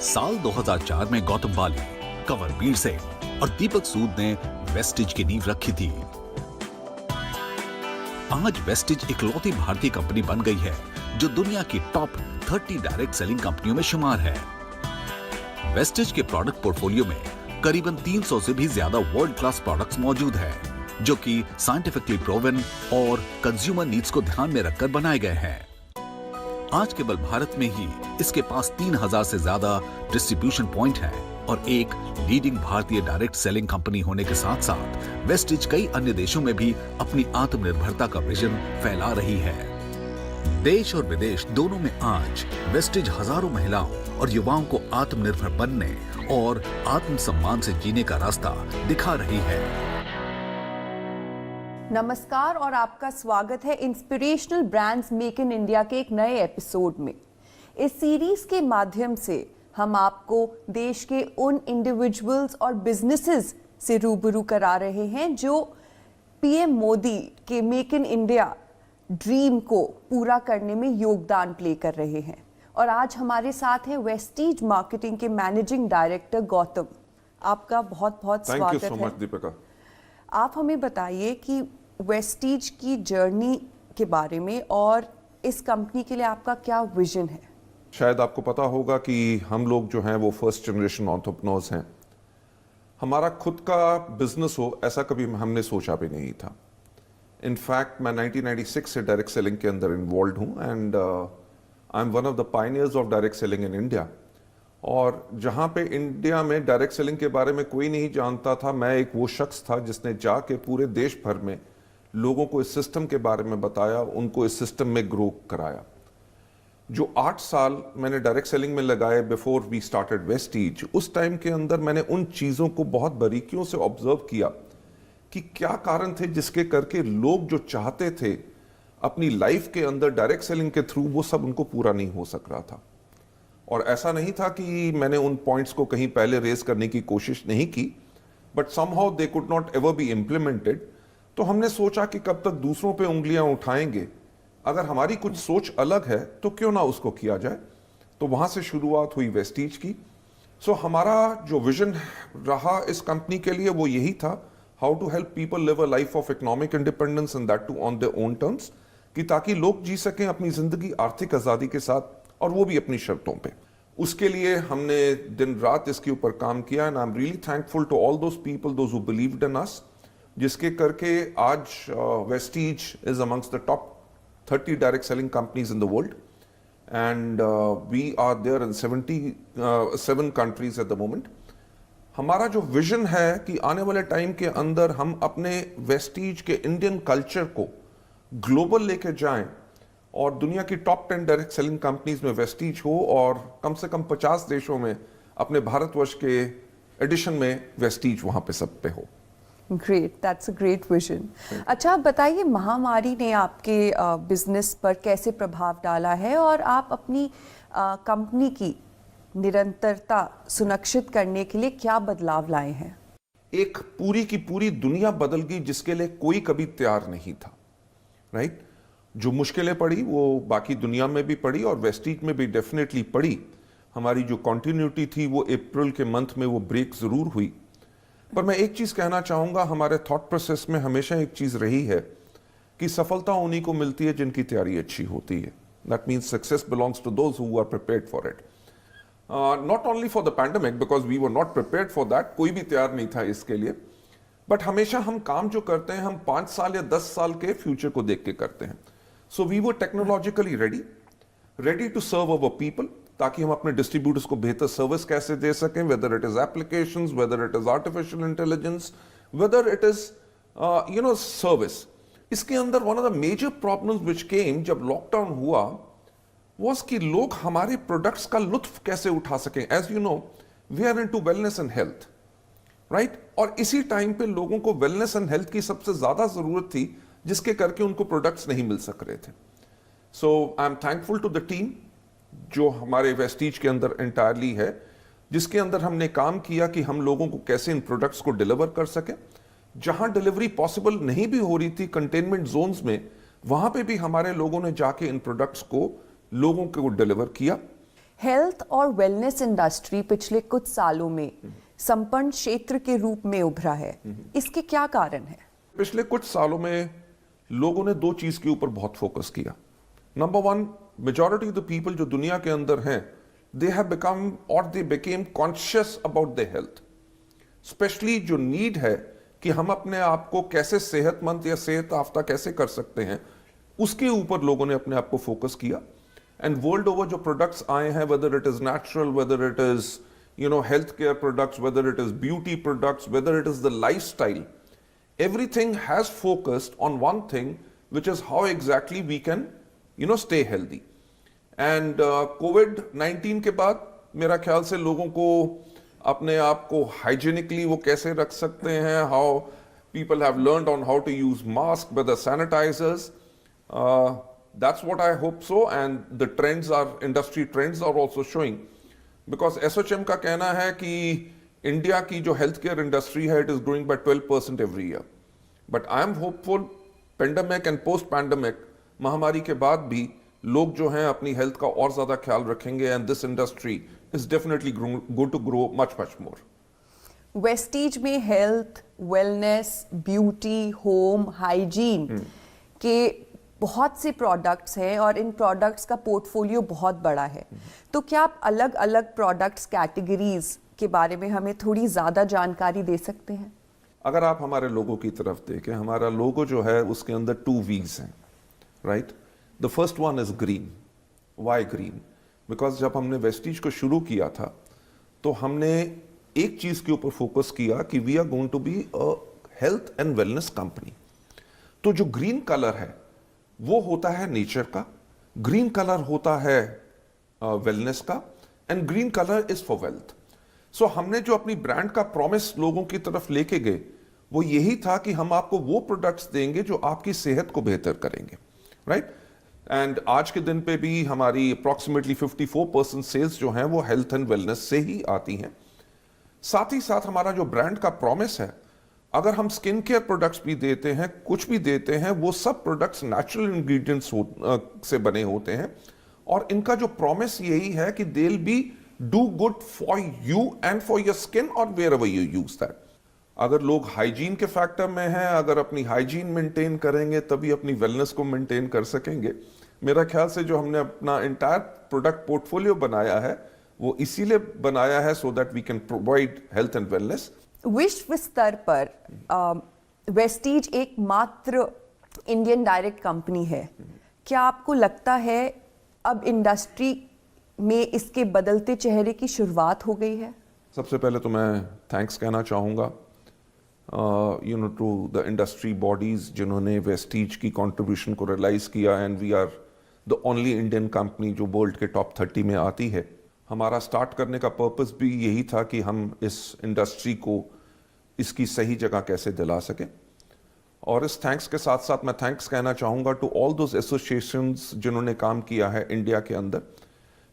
साल 2004 में गौतम बाली, कंवरवीर सेठ और दीपक सूद ने वेस्टिज की नींव रखी थी। आज वेस्टिज इकलौती भारतीय कंपनी बन गई है जो दुनिया की टॉप 30 डायरेक्ट सेलिंग कंपनियों में शुमार है। वेस्टिज के प्रोडक्ट पोर्टफोलियो में करीबन 300 से भी ज्यादा वर्ल्ड क्लास प्रोडक्ट्स मौजूद है जो कि साइंटिफिकली प्रूवन और कंज्यूमर नीड्स को ध्यान में रखकर बनाए गए हैं। आज केवल भारत में ही इसके पास 3000 से ज्यादा डिस्ट्रीब्यूशन पॉइंट है और एक लीडिंग भारतीय डायरेक्ट सेलिंग कंपनी होने के साथ साथ वेस्टिज कई अन्य देशों में भी अपनी आत्मनिर्भरता का विजन फैला रही है। देश और विदेश दोनों में आज वेस्टिज हजारों महिलाओं और युवाओं को आत्मनिर्भर बनने और आत्मसम्मान से जीने का रास्ता दिखा रही है। नमस्कार और आपका स्वागत है inspirational brands make in India के एक नए एपिसोड में। इस सीरीज के माध्यम से हम आपको देश के उन इंडिविजुअल्स और बिजनेसेस से रूबरू करा रहे हैं जो पीएम मोदी के मेक इन इंडिया ड्रीम को पूरा करने में योगदान प्ले कर रहे हैं। और आज हमारे साथ हैं वेस्टिज मार्केटिंग के मैनेजिंग डायरेक्टर गौतम। आपका बहुत बहुत स्वागत है। Thank you so much Deepika. आप हमें बताइए कि वेस्टिज की जर्नी के बारे में और इस कंपनी के लिए आपका क्या विजन है। शायद आपको पता होगा कि हम लोग जो हैं वो फर्स्ट जनरेशन एंटरप्रेन्योर्स हैं। हमारा खुद का बिजनेस हो ऐसा कभी हमने सोचा भी नहीं था। इनफैक्ट मैं 1996 से डायरेक्ट सेलिंग के अंदर इन्वॉल्व हूँ and I M one of the pioneers of direct selling in India. और जहाँ पे इंडिया में डायरेक्ट सेलिंग के बारे में कोई नहीं जानता था, मैं एक वो शख्स था जिसने जाके पूरे देश भर में लोगों को इस सिस्टम के बारे में बताया, उनको इस सिस्टम में ग्रो कराया। जो 8 साल मैंने डायरेक्ट सेलिंग में लगाए बिफोर वी स्टार्टेड वेस्टिज, उस टाइम के अंदर मैंने उन चीज़ों को बहुत बारीकियों से ऑब्जर्व किया कि क्या कारण थे जिसके करके लोग जो चाहते थे अपनी लाइफ के अंदर डायरेक्ट सेलिंग के थ्रू, वो सब उनको पूरा नहीं हो सक रहा था। और ऐसा नहीं था कि मैंने उन पॉइंट्स को कहीं पहले रेज करने की कोशिश नहीं की, but somehow they could not ever be implemented. तो हमने सोचा कि कब तक दूसरों पे उंगलियां उठाएंगे, अगर हमारी कुछ सोच अलग है तो क्यों ना उसको किया जाए। तो वहां से शुरुआत हुई वेस्टिज की। सो हमारा जो विजन रहा इस कंपनी के लिए वो यही था, how to help people live a life of economic independence and that too on their own terms, कि ताकि लोग जी सकें अपनी जिंदगी आर्थिक आजादी के साथ और वो भी अपनी शर्तों पे। उसके लिए हमने दिन रात इसके ऊपर काम किया and I am really thankful to all those people those who believed in us, जिसके करके आज Vestige is amongst the top 30 direct selling companies in the world and we are there in 77 countries at the moment. हमारा जो vision है कि आने वाले time के अंदर हम अपने वेस्टिज के इंडियन कल्चर को ग्लोबल लेके जाएं और दुनिया की टॉप 10 डायरेक्ट सेलिंग कंपनीज में वेस्टिज हो और कम से कम 50 देशों में अपने भारतवर्ष के एडिशन में वेस्टिज वहां पे सब पे हो। Great, that's a great vision. अच्छा, आप बताइए महामारी ने आपके बिजनेस पर कैसे प्रभाव डाला है और आप अपनी कंपनी की निरंतरता सुनिश्चित करने के लिए क्या बदलाव लाए हैं। एक पूरी की पूरी दुनिया बदल गई जिसके लिए कोई कभी तैयार नहीं था, राइट? जो मुश्किलें पड़ी वो बाकी दुनिया में भी पड़ी और वेस्टिज में भी डेफिनेटली पड़ी। हमारी जो कॉन्टिन्यूटी थी वो अप्रैल के मंथ में वो ब्रेक जरूर हुई। पर मैं एक चीज कहना चाहूंगा, हमारे थॉट प्रोसेस में हमेशा एक चीज रही है कि सफलता उन्हीं को मिलती है जिनकी तैयारी अच्छी होती है। That means success belongs to those who are prepared for it, not only for the pandemic because we were not prepared for that, कोई भी तैयार नहीं था इसके लिए। बट हमेशा हम काम जो करते हैं हम 5 साल या 10 साल के फ्यूचर को देख के करते हैं। So we were technologically ready to serve our people, ताकि हम अपने डिस्ट्रीब्यूटर्स को बेहतर सर्विस कैसे दे सकें, whether it is applications, whether it is artificial intelligence, whether it is service. इसके अंदर one of the major problems which came जब लॉकडाउन हुआ was कि लोग हमारे प्रोडक्ट्स का लुत्फ कैसे उठा सकें। As you know we are into wellness and health, right? और इसी टाइम पे लोगों को वेलनेस एंड हेल्थ की सबसे ज्यादा जरूरत थी जिसके करके उनको प्रोडक्ट्स नहीं मिल सक रहे थे। So I am thankful to the team जो हमारे वेस्टिज के अंदर एंटायरली है, जिसके अंदर हमने काम किया कि हम लोगों को कैसे इन प्रोडक्ट्स को डिलीवर कर सके। जहां डिलीवरी पॉसिबल नहीं भी हो रही थी कंटेनमेंट जोन्स में, वहां पे भी हमारे लोगों ने जाके इन प्रोडक्ट्स को लोगों को डिलीवर किया। हेल्थ और वेलनेस इंडस्ट्री पिछले कुछ सालों में संपन्न क्षेत्र के रूप में उभरा है, इसके क्या कारण है? पिछले कुछ सालों में लोगों ने दो चीज के ऊपर बहुत फोकस किया। Number one, majority of the people जो दुनिया के अंदर हैं, दे हैव बिकम और they became conscious about the health. Specially जो नीड है कि हम अपने आप को कैसे सेहतमंद या सेहत याफ्ता कैसे कर सकते हैं, उसके ऊपर लोगों ने अपने आप को फोकस किया। एंड वर्ल्ड ओवर जो प्रोडक्ट्स आए हैं, weather it is natural, weather it is health care products, weather it is beauty products, weather it is the lifestyle, everything has focused on one thing, which is how exactly we can stay healthy. And COVID-19 के बाद मेरा ख्याल से लोगों को अपने आप को हाइजीनिकली वो कैसे रख सकते हैं, how people have learned on how to use mask with the sanitizers. That's what I hope so, and the trends are, industry trends are also showing, because SHM का कहना है कि इंडिया की जो हेल्थ केयर इंडस्ट्री है, it is growing by 12% every year. But I am hopeful pandemic and post pandemic महामारी के बाद भी लोग जो हैं अपनी हेल्थ का और ज्यादा ख्याल रखेंगे, and this industry is definitely going to grow much more. Vestige में health, wellness, beauty, home, hygiene के बहुत से प्रोडक्ट्स हैं और इन प्रोडक्ट्स का पोर्टफोलियो बहुत बड़ा है। तो क्या आप अलग अलग प्रोडक्ट्स कैटेगरीज के बारे में हमें थोड़ी ज्यादा जानकारी दे सकते हैं? अगर आप हमारे लोगो की तरफ देखें, हमारा लोगो जो है उसके अंदर 2 V's हैं, right? The first one is green. Why green? Because जब हमने वेस्टीज को शुरू किया था तो हमने एक चीज के ऊपर फोकस किया कि we are going to be a health and wellness company. तो जो ग्रीन कलर है वो होता है नेचर का, ग्रीन कलर होता है वेलनेस का, and green colour is for wealth. So हमने जो अपनी ब्रांड का प्रॉमिस लोगों की तरफ लेके गए वो यही था कि हम आपको वो प्रोडक्ट्स देंगे जो आपकी सेहत को बेहतर करेंगे, राइट? एंड आज के दिन पे भी हमारी अप्रॉक्सीमेटली 54% सेल्स जो हैं वो हेल्थ एंड वेलनेस से ही आती हैं। साथ ही साथ हमारा जो ब्रांड का प्रॉमिस है, अगर हम स्किन केयर प्रोडक्ट्स भी देते हैं, कुछ भी देते हैं, वो सब प्रोडक्ट्स नेचुरल इंग्रेडिएंट्स से बने होते हैं, और इनका जो प्रॉमिस यही है कि they will be do good for you and for your skin और वेयरएवर यू यूज दैट। अगर लोग हाइजीन के फैक्टर में हैं, अगर अपनी हाइजीन मेंटेन करेंगे तभी अपनी वेलनेस को मेंटेन कर सकेंगे। मेरा ख्याल से जो हमने अपना एंटायर प्रोडक्ट पोर्टफोलियो बनाया है वो इसीलिए बनाया है so that we can provide health and wellness. विश्व स्तर पर वेस्टीज एकमात्र इंडियन डायरेक्ट कंपनी है। क्या आपको लगता है अब इंडस्ट्री में इसके बदलते चेहरे की शुरुआत हो गई है? सबसे पहले तो मैं थैंक्स कहना चाहूँगा टू द इंडस्ट्री बॉडीज जिन्होंने वेस्टीज की कंट्रीब्यूशन को रियलाइज किया, and we are the only Indian company जो वर्ल्ड के टॉप 30 में आती है। हमारा स्टार्ट करने का पर्पस भी यही था कि हम इस इंडस्ट्री को इसकी सही जगह कैसे दिला सकें। और इस थैंक्स के साथ साथ मैं थैंक्स कहना चाहूँगा टू ऑल दोज एसोसिएशंस जिन्होंने काम किया है इंडिया के अंदर,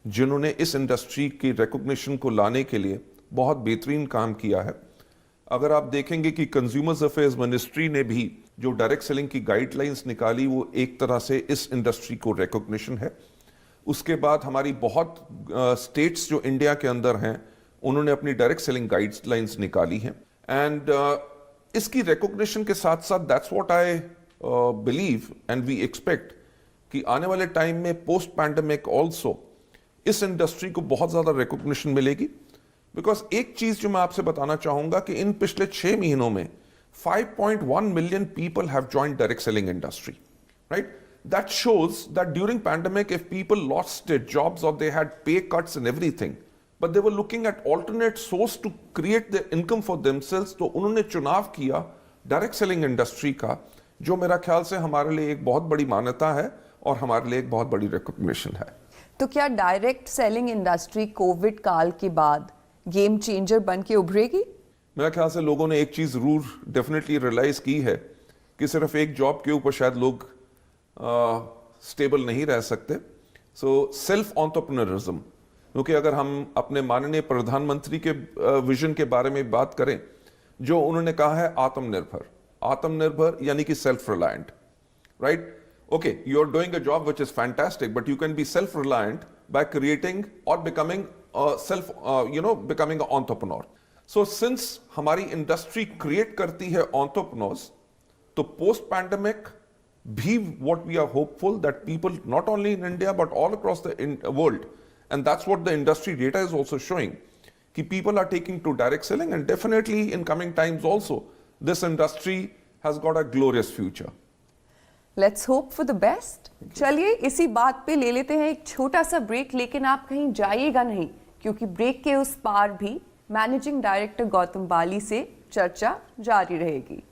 जिन्होंने इस इंडस्ट्री की रिकॉग्निशन को लाने के लिए बहुत बेहतरीन काम किया है। अगर आप देखेंगे कि कंज्यूमर्स अफेयर्स मिनिस्ट्री ने भी जो डायरेक्ट सेलिंग की गाइडलाइंस निकाली वो एक तरह से इस इंडस्ट्री को रिकॉग्निशन है। उसके बाद हमारी बहुत स्टेट्स जो इंडिया के अंदर हैं उन्होंने अपनी डायरेक्ट सेलिंग गाइडलाइंस निकाली हैं, एंड इसकी रिकॉग्निशन के साथ साथ that's what I believe and we expect कि आने वाले टाइम में पोस्ट पैंडेमिक ऑल्सो इस इंडस्ट्री को बहुत ज्यादा रिकॉग्निशन मिलेगी। बिकॉज एक चीज जो मैं आपसे बताना चाहूंगा कि इन पिछले 6 महीनों में 5.1 million people have joined direct selling industry, right? That shows that during pandemic, if people lost their jobs or they had pay cuts and everything, but they were looking at alternate source to create their income for themselves, तो उन्होंने चुनाव किया direct selling industry का, जो मेरा ख्याल से हमारे लिए एक बहुत बड़ी मान्यता है और हमारे लिए एक बहुत बड़ी रिकॉग्निशन है। तो क्या डायरेक्ट सेलिंग इंडस्ट्री कोविड काल के बाद गेम चेंजर बन के उभरेगी? मेरा ख्याल से लोगों ने एक चीज जरूर डेफिनेटली रियलाइज की है कि सिर्फ एक जॉब के ऊपर शायद लोग स्टेबल नहीं रह सकते। सो सेल्फ एंटरप्रेन्योरिज्म, क्योंकि अगर हम अपने माननीय प्रधानमंत्री के विजन के बारे में बात करें, जो उन्होंने कहा है आत्मनिर्भर, आत्मनिर्भर यानी कि self reliant, right? Okay, you are doing a job which is fantastic, but you can be self reliant by creating or becoming becoming an entrepreneur. So since हमारी इंडस्ट्री क्रिएट करती है entrepreneurs, तो पोस्ट पैंडेमिक भी what we are hopeful that people not only in India but all across the world, and that's what the industry data is also showing, कि people are taking to direct selling, and definitely in coming times also this industry has got a glorious future. Let's hope for the best. चलिए इसी बात पे ले लेते हैं एक छोटा सा ब्रेक, लेकिन आप कहीं जाइएगा नहीं, क्योंकि ब्रेक के उस पार भी मैनेजिंग डायरेक्टर गौतम बाली से चर्चा जारी रहेगी।